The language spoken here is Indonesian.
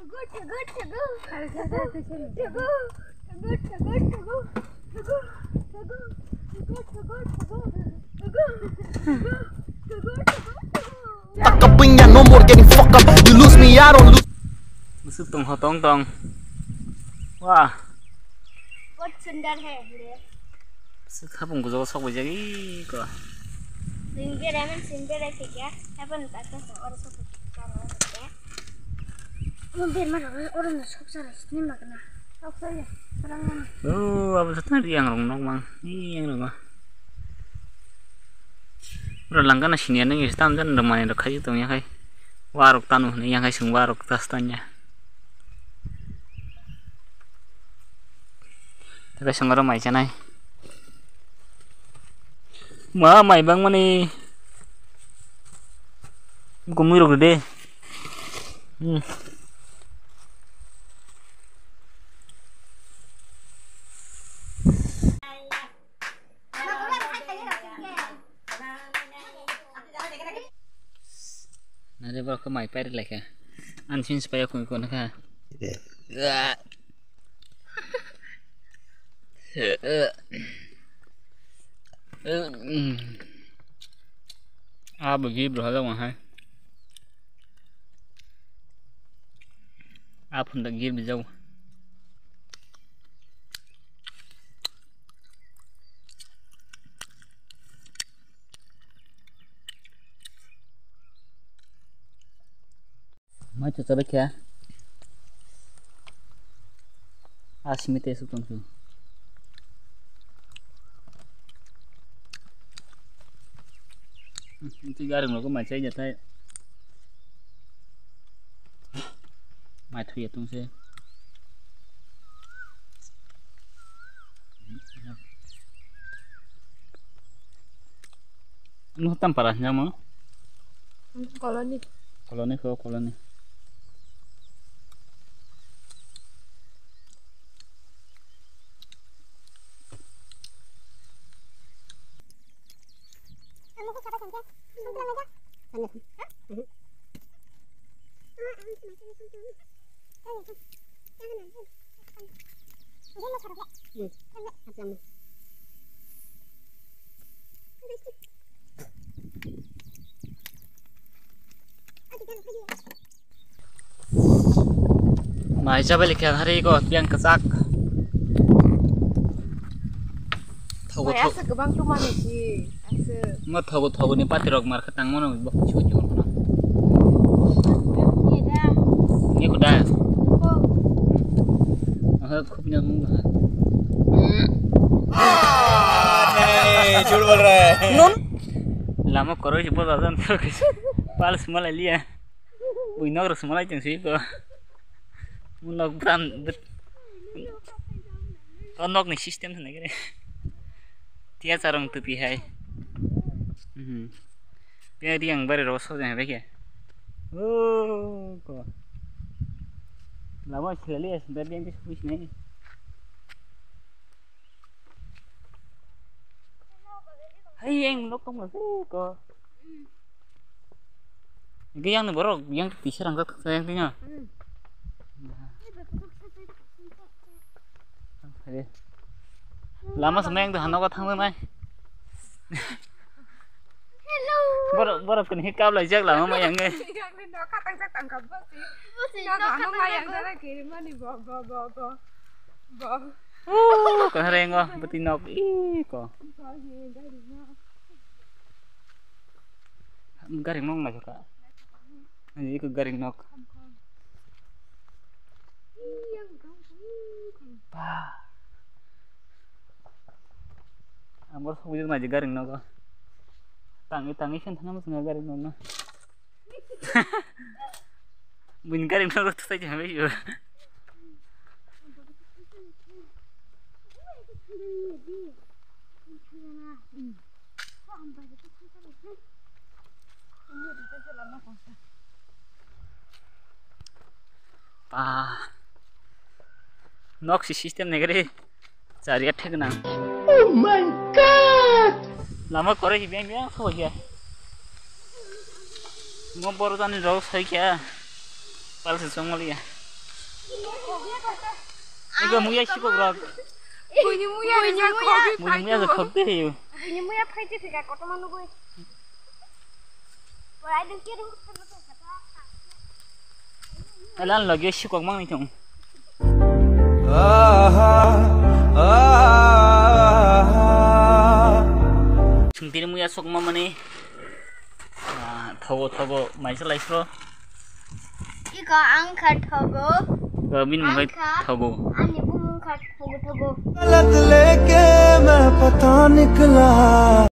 Fuck up when ya no more getting fucked up. You lose me, I don't lose. Sức tông ho tông tông. Wow. बहुत सुंदर है ये Sức hấp của gió sốc với giấy cơ. Singer है मैं सिंगर है क्या अपन ताकत और सब कर रहा है मुझे मत और ना सब सारा इसमें मत ना सब सारा orang mana Apa satu yang rong mang. Ini yang rong. Udah langgan sini nih istam jan ramai rak kai tu ya kai. Warok tanu nih yang kai sung warok tastanya. Tapi sung ramai canai. Ma mai bang mani. Gumiro gede. Nanti baru ke mai peri lagi ya. Anjing supaya aku ikut nak. Bagi berhala wahai. Pun tak gir bijau. Macam apa kia? Asmite sukun tu. Itu garam logo macam aja tay. Macam ya tuh sih. Anu tam parahnya mah? koloni Koloni kau koloni. Mai coba lihat hari kau yang kesak. Tahu saya sekebang tu mana sih Mat tahu ni pati rok mar ketang mana bak cuci mana. Ini kuda. खूब नहीं झूठ बोल रहा है नॉन लामा करो ये बहुत आसान तो पाल semua लिया बुइनो रो semua jeung sih ko munok brand onok ni sistem sana kira dia sarang tepi hai dia yang baru rosok yang apa ya oh ko lama sekali ya sudah dia yang disebut ni hai yang lok kamu ko ini yang borok yang tisar angkat sayang punya lama sama yang tuh hanok thang mai hello borok kan hikap lah jak lama yang ni kau hari ngo betinok ko garing nong nggak suka ini ke garing nok amor wujud maju garing nok tangi kan tanam sengaja garing nok bun garing nok tu saja habis yo nok si sistem negeri cari atek na Oh my god lama kore hi biang biang so ya mo boru tani rok sai kya pal se songol ya 이거 뭐야 시고 그럼. Punya 뭐야 저 겁대요. Punya muya fight itu kayak kota mana gue. Wah, ada kira 난 lagi 시고 mang nih 형. 중들이 뭐야 속마마네. 아, 타고 마이슬라이스로. 이거 angkat 타고. min mungkin tahu. Ani bu angkat 타고. गलत लेके मैं पता निकला